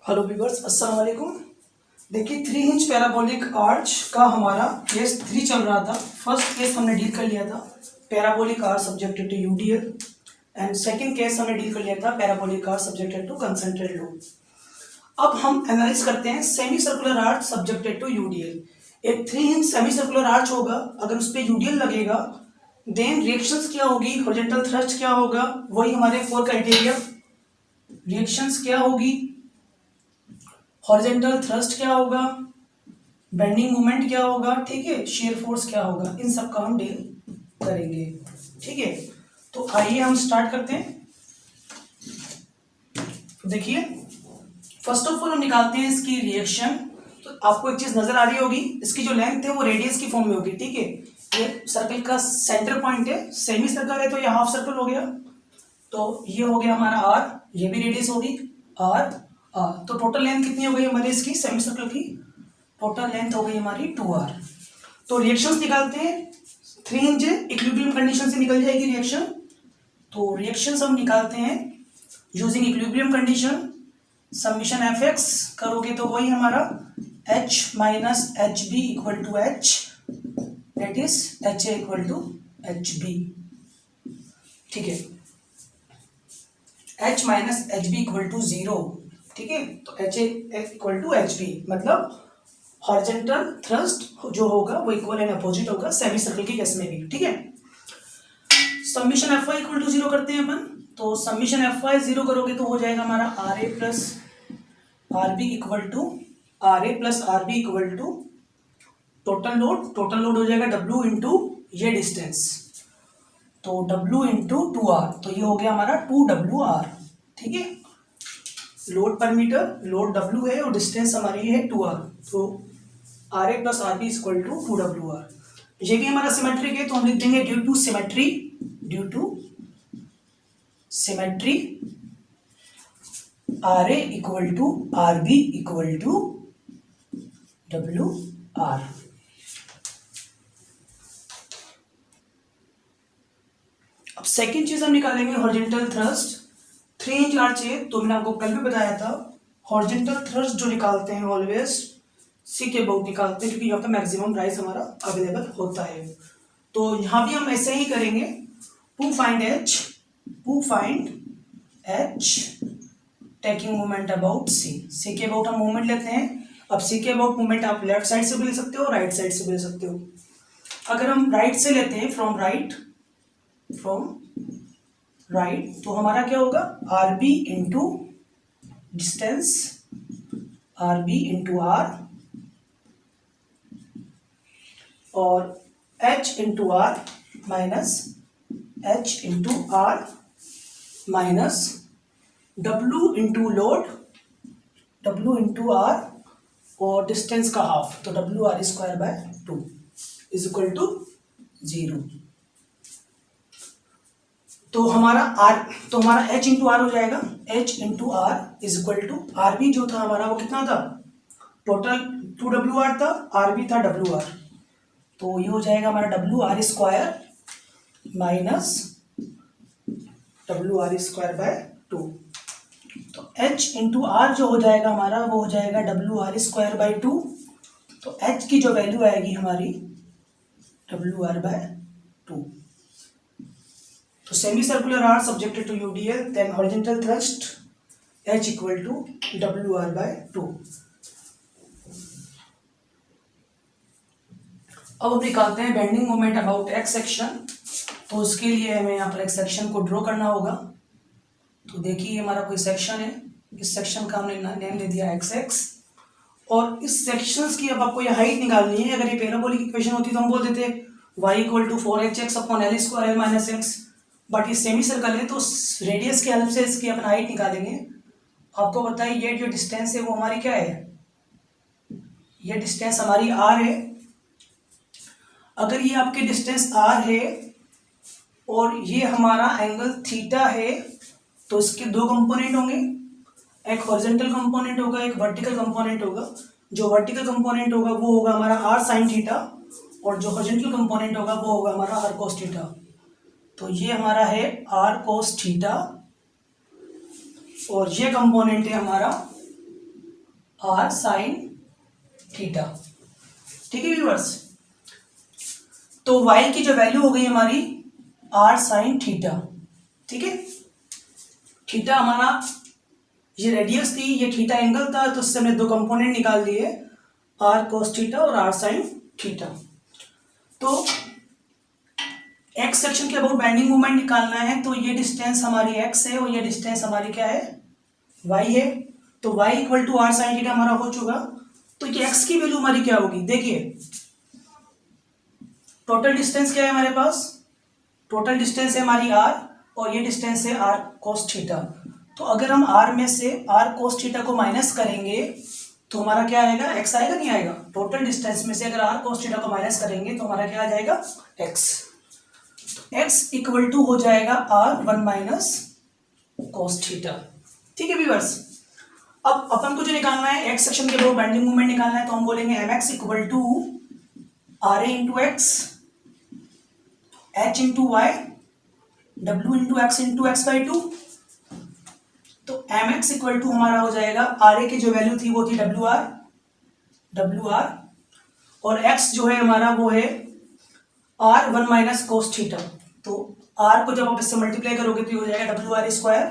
Hello viewers, अस्सलाम वालेकुम। देखिए 3 इंच पैराबोलिक आर्च का हमारा केस 3 चल रहा था। फर्स्ट केस हमने डील कर लिया था parabolic arch subjected to UDL and second case हमने डील कर लिया था parabolic arch subjected to concentrate load. अब हम एनालाइज करते हैं semi circular arch subjected to UDL. एक 3 इंच सेमी सर्कुलर आर्च होगा, अगर उस पर यूडीएल लगेगा देन रिएक्शंस क्या होगी, हॉरिजॉन्टल थ्रस्ट क्या होगा, वही हमारे 4 क्राइटेरिया। रिएक्शंस क्या होगी, हॉरिजॉन्टल थ्रस्ट क्या होगा, बेंडिंग मोमेंट क्या होगा, ठीक है, शेयर फोर्स क्या होगा, इन सब का हम डील करेंगे। ठीक है, तो आइए हम स्टार्ट करते हैं। तो देखिए फर्स्ट ऑफ ऑल हम निकालते हैं इसकी रिएक्शन। तो आपको एक चीज नजर आ रही होगी, इसकी जो लेंथ है वो रेडियस की फॉर्म में होगी। ठीक है, ये सर्कल का सेंटर पॉइंट है, सेमी सर्कल है तो ये हाफ सर्कल हो गया, तो ये हो गया हमारा आर, ये भी रेडियस होगी आर आर। तो टोटल लेंथ कितनी हो गई हमारी इसकी सेमी सर्कल की, टोटल लेंथ हो गई हमारी 2r। तो रिएक्शंस निकालते हैं। 3 इंच इक्विलिब्रियम कंडीशन से निकल जाएगी रिएक्शन। तो रिएक्शंस हम निकालते हैं using equilibrium condition. Summation f x करोगे तो वही हमारा h minus h b equal to h, that is h a equal to h b. ठीक है, h minus h b equal to 0। ठीक है, तो h a equal to h b मतलब हॉरिजॉन्टल थ्रस्ट जो होगा वो इक्वल एंड अपोजिट होगा सेमी सर्कल के केस में भी। ठीक है, summation f y equal to 0 करते हैं अपन। तो समीशन एफ वाई 0 करोगे तो हो जाएगा हमारा r a plus r b equal to r a plus r b equal to total load हो जाएगा डब्ल्यू इंटू ये डिस्टेंस, तो डब्ल्यू इंटू 2r, तो ये हो गया हमारा 2WR। ठीक है, लोड पर मीटर, लोड W है और डिस्टेंस हमारी है 2r, तो r a plus r b equal to 2WR। ये भी हमारा सिमेट्रिक है तो हम लिख देंगे due to symmetry r a equal to r b equal to WR। अब सेकेंड चीज हम निकालेंगे हॉरिजॉन्टल थ्रस्ट। 3 इंच आर्च है तो मैंने आपको कल भी बताया था हॉरिजॉन्टल थ्रस्ट जो निकालते हैं ऑलवेज सी के अबाउट निकालते हैं, क्योंकि यहाँ पे मैक्सिमम राइज हमारा अवेलेबल होता है। तो यहाँ भी हम ऐसे ही करेंगे, to find H taking moment about C K about हम मोमेंट लेते हैं। अब सी के अबाउट मोमेंट आप लेफ्ट साइड से भी ले सकते हो, राइट साइड से भी ले सकते हो। अगर हम राइट से लेते हैं फ्रॉम राइट तो हमारा क्या होगा, r b into distance r b into r और h into r minus h into r minus w into load w into r और डिस्टेंस का हाफ, तो WR square by 2 is equal to 0। तो हमारा h इंटू आर हो जाएगा, h into r is equal to r b जो था हमारा वो कितना था, टोटल 2WR था, आर बी था WR, तो ये हो जाएगा हमारा WR square minus WR square by 2। तो h इंटू आर जो हो जाएगा हमारा वो हो जाएगा WR स्क्वायर बाय 2। तो h की जो वैल्यू आएगी हमारी WR बाय 2। तो semi circular arch subjected to UDL then horizontal thrust h equal to WR by 2। अब हम निकालते हैं bending moment about x section. तो उसके लिए हमें यहाँ पर एक सेक्शन को ड्रॉ करना होगा। तो देखिए हमारा कोई सेक्शन है, इस सेक्शन का हमने नेम दे दिया XX और इस सेक्शंस की अब आपको ये हाइट निकालनी है। अगर ये पैराबोलिक इक्वेशन होती तो हम बोल देते y equal to 4hx upon l square l minus x, but ये सेमी सर्कल है तो रेडियस की हेल्प से इसकी अपन हाइट निकालेंगे। आपको पता है ये जो डिस्टेंस है वो हमारी क्या है, ये डिस्टेंस हमारी r है। अगर ये आपके डिस्टेंस r है और ये हमारा एंगल थीटा है तो इसके 2 कंपोनेंट होंगे, एक हॉरिजॉन्टल कंपोनेंट होगा, एक वर्टिकल कंपोनेंट होगा। जो वर्टिकल कंपोनेंट होगा वो होगा हमारा r sin थीटा और जो हॉरिजॉन्टल कंपोनेंट होगा वो होगा हमारा r cos थीटा। तो ये हमारा है r cos थीटा और ये कंपोनेंट है हमारा आर साइन थीटा। ठीक है व्यूअर्स, तो y की जो वैल्यू हो गई हमारी आर साइन थीटा। ठीक है, थीटा हमारा ये रेडियस थी, ये थीटा एंगल था, तो उससे हमने दो कंपोनेंट निकाल दिए, आर कोस थीटा और आर साइन थीटा। तो एक्स सेक्शन के अबाउट बेंडिंग मोमेंट निकालना है, तो ये डिस्टेंस हमारी एक्स है और ये डिस्टेंस हमारी क्या है, वाई है। तो y equal to r sine theta हमारा हो चुका। तो ये एक्स की वैल्यू हमारी क्या होगी, देखिए टोटल डिस्टेंस क्या है हमारे पास, टोटल डिस्टेंस है हमारी r और ये डिस्टेंस है r कोस थीटा। तो अगर हम r में से r कोस थीटा को माइनस करेंगे तो हमारा क्या आएगा, x आएगा नहीं आएगा। टोटल डिस्टेंस में से अगर r कोस थीटा को माइनस करेंगे तो हमारा क्या आ जाएगा, x। x इक्वल टू हो जाएगा r 1 माइनस कोस थीटा। ठीक है व्यूअर्स, अब अपन को जो निकालना है एक्स सेक्शन के दो बेंडिंग मोमेंट निकालना है, तो हम बोलेंगे mx equal to r a into x, h into y, w into x by two. तो mx इक्वल टू हमारा हो जाएगा, आर ए की जो वैल्यू थी वो थी डब्ल्यू आर, और x जो है हमारा वो है r 1 माइनस कोस थीटा। तो r को जब आप इससे मल्टीप्लाई करोगे तो ये हो जाएगा डब्ल्यू are square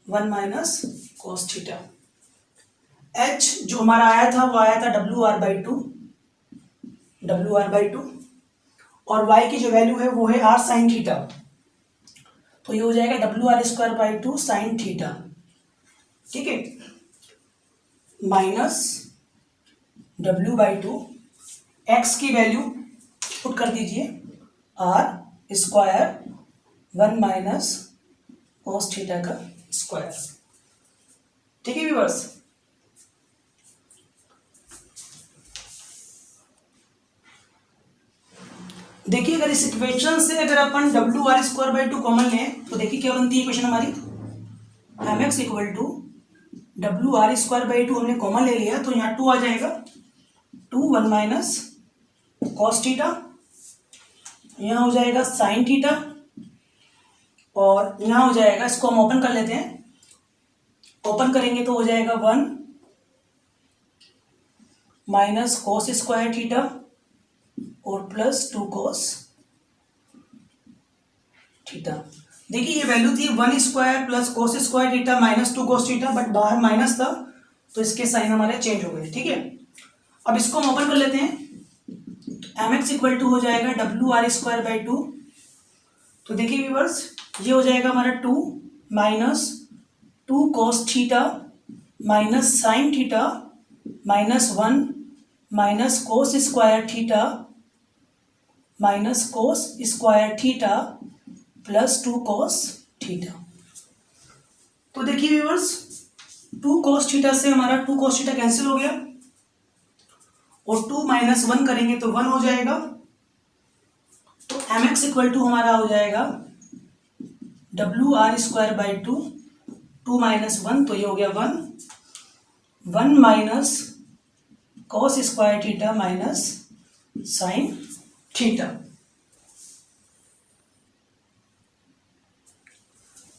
1 minus cos theta. h जो हमारा आया था वो आया था डब्ल्यू आर बाई टू, और y की जो वैल्यू है वो है r साइन थीटा। तो ये हो जाएगा डब्ल्यू are square by two sine theta. ठीक है, माइनस डब्ल्यू बाई टू, एक्स की वैल्यू पुट कर दीजिए r square 1 minus cos theta का स्क्वायर। ठीक है व्यूअर्स, देखिए अगर इस इक्वेशन से अगर अपन डब्ल्यू are square by two common लें तो देखिए क्या बनती है इक्वेशन हमारी, एम एक्स इक्वल टू डब्ल्यू आर स्क्वायर बाई टू हमने कॉमन ले लिया, तो यहाँ 2 आ जाएगा, 2 1 माइनस कॉस थीटा, यहाँ हो जाएगा साइन थीटा, और यहाँ हो जाएगा, इसको हम ओपन कर लेते हैं, ओपन करेंगे तो हो जाएगा 1 माइनस कॉस स्क्वायर थीटा और प्लस 2 कॉस थीटा। देखिए ये वैल्यू थी 1 square plus cos square theta minus 2 cos theta, but बाहर माइनस था तो इसके साइन हमारे चेंज हो गए। ठीक है, अब इसको हम ओपन कर लेते हैं, तो एम एक्स इक्वल टू हो जाएगा डब्ल्यू आर स्क्वायर बाई टू। तो देखिए व्यूअर्स, ये हो जाएगा हमारा 2 minus 2 cos theta minus sine theta minus 1 minus cos square theta minus cos square theta plus 2 cos theta. तो देखिए व्यूअर्स, 2 कोस थीटा से हमारा 2 कोस थीटा कैंसिल हो गया, और 2 माइनस 1 करेंगे तो 1 हो जाएगा। तो एम एक्स इक्वल टू हमारा हो जाएगा डब्ल्यू are square by two, 2 minus 1 तो ये हो गया 1 minus cos square theta minus sine theta.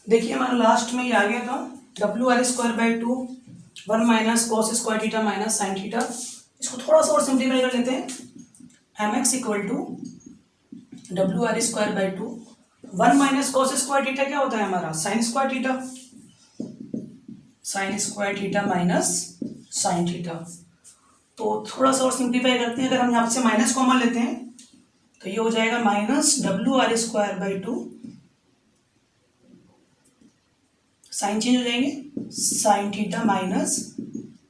देखिए हमारा लास्ट में ये आ गया था डब्ल्यू are square by two 1 minus cos square theta minus sine theta. इसको थोड़ा सा और सिंप्लीफाई कर लेते हैं, एम एक्स इक्वल टू डब्ल्यू are square by two 1 minus cos square theta क्या होता है हमारा, sign square theta minus sine theta. तो थोड़ा सा और सिंप्लीफाई करते हैं, अगर हम यहाँ से माइनस कॉमन लेते हैं तो ये हो जाएगा minus W R square by two, sine change हो जाएंगे, sine theta minus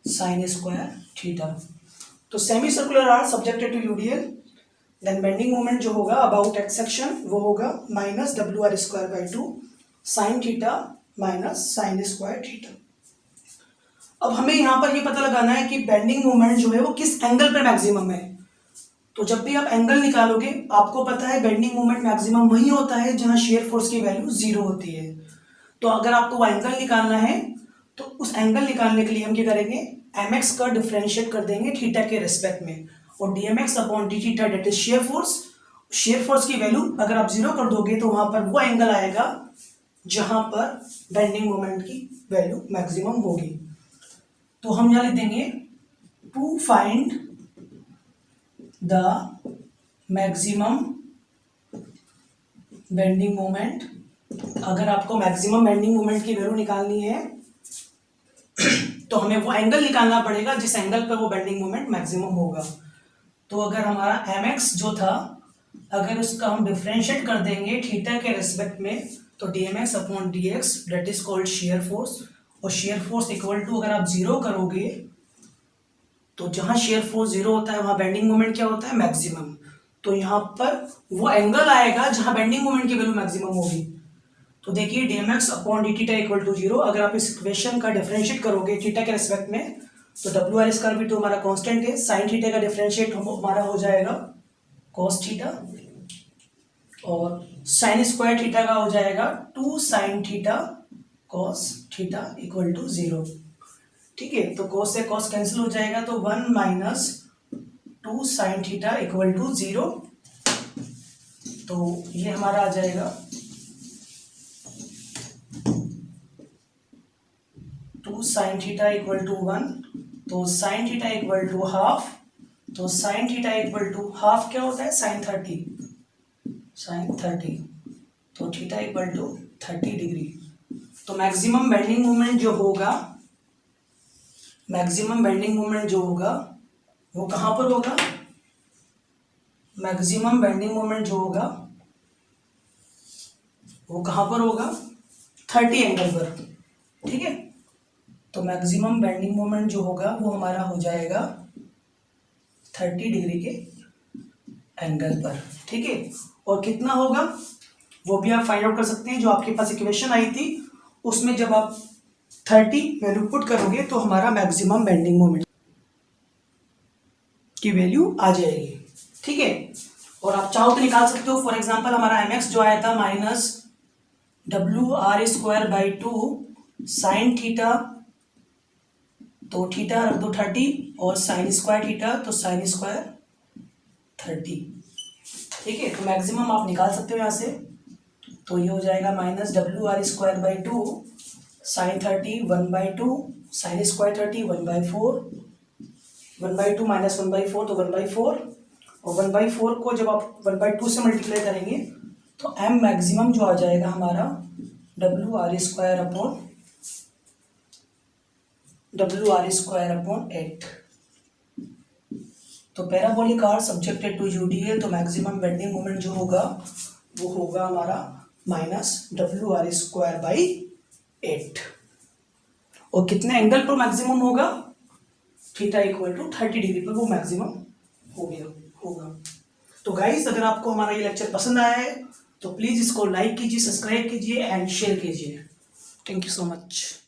sine square theta. तो semi circular arc subjected to UDL, then bending moment जो होगा अबाउट एक्स सेक्शन वो होगा minus W R square by two sine theta minus sine square theta. अब हमें यहाँ पर ये पता लगाना है कि बेंडिंग मोमेंट जो है वो किस एंगल पर मैक्सिमम है। तो जब भी आप एंगल निकालोगे आपको पता है बेंडिंग मोमेंट मैक्सिमम वही होता है जहाँ शेयर फोर्स की वैल्यू 0 होती है। तो अगर आपको वो एंगल निकालना है तो उस एंगल निकालने के लिए हम क्या करेंगे, एम एक्स का डिफरेंशिएट कर देंगे थीटा के रिस्पेक्ट में, और D M X upon D theta that is shear force की वैल्यू अगर आप 0 कर दोगे तो वहां पर वो एंगल आएगा जहां पर बेंडिंग मोमेंट की वैल्यू मैक्सिमम होगी। तो हम यहाँ लिख देंगे to find the maximum bending moment. अगर आपको मैक्सिमम बेंडिंग मोमेंट की वैल्यू निकालनी है तो हमें वो एंगल निकालना पड़ेगा जिस एंगल पर वो बेंडिंग मोमेंट मैक्सिमम होगा। तो अगर हमारा mx जो था, अगर उसका हम डिफरेंशिएट कर देंगे थीटा के रिस्पेक्ट में, तो dmx upon dx that is called shear force. और शेयर फोर्स इक्वल टू अगर आप जीरो करोगे तो जहां शेयर फोर्स जीरो होता है वहां बेंडिंग मोमेंट क्या होता है, मैक्सिमम। तो यहाँ पर वो एंगल आएगा जहां बेंडिंग मोमेंट की वैल्यू मैक्सिमम होगी। तो देखिए dmx upon D theta equal to zero, अगर आप इस इक्वेशन का डिफरेंशिएट करोगे थीटा के रिस्पेक्ट में तो डब्ल्यू आर स्क्वायर भी तो हमारा कांस्टेंट है, साइन थीटा का डिफरेंशिएट हमारा हो जाएगा कॉस थीटा, और साइन स्क्वायर थीटा का हो जाएगा two sine theta cos theta equal to zero. ठीक है, तो कॉस से कॉस कैंसिल हो जाएगा, तो one minus two sine theta equal to zero. तो ये हमारा आ जाएगा two sine theta equal to one, तो sine theta equal to half, तो sine theta equal to half क्या होता है, साइन 30, साइन 30, तो थीटा इक्वल टू 30 डिग्री। तो मैक्सिमम बेंडिंग मोमेंट जो होगा, मैक्सिमम बेंडिंग मोमेंट जो होगा वो कहाँ पर होगा, मैक्सिमम बेंडिंग मोमेंट जो होगा वो कहाँ पर होगा, 30 एंगल पर। ठीक है, तो मैक्सिमम बेंडिंग मोमेंट जो होगा वो हमारा हो जाएगा 30 डिग्री के एंगल पर। ठीक है, और कितना होगा वो भी आप फाइंड आउट कर सकते हैं। जो आपके पास इक्वेशन आई थी उसमें जब आप 30 वैल्यू पुट करोगे तो हमारा मैक्सिमम बेंडिंग मोमेंट की वैल्यू आ जाएगी। ठीक है, और आप चाहो तो निकाल सकते हो। फॉर एग्जांपल हमारा mx जो आया था minus W R square by two sine theta, तो थीटा रख दो 30, और साइन स्क्वायर थीटा तो साइन स्क्वायर 30। ठीक है, तो मैक्सिमम आप निकाल सकते हो यहाँ से। तो ये हो जाएगा minus W R square by two sine 30 one by two sine square 30 one by four, one by two minus one by four तो वन बाई फोर, और वन बाई फोर को जब आप वन बाई टू से multiply करेंगे तो m maximum जो आ जाएगा हमारा डब्ल्यू आर स्क्वायर अपॉन 8। तो parabolic arch subjected to UDL, तो मैक्सिमम बेंडिंग मोमेंट जो होगा वो होगा हमारा minus W R square by 8। और कितने एंगल पर मैक्सिमम होगा, थीटा इक्वल टू 30 डिग्री पर वो मैक्सिमम हो गया होगा। तो गाइस अगर आपको हमारा ये लेक्चर पसंद आया है तो प्लीज़ इसको लाइक कीजिए, सब्सक्राइब कीजिए एंड शेयर कीजिए। Thank you so much.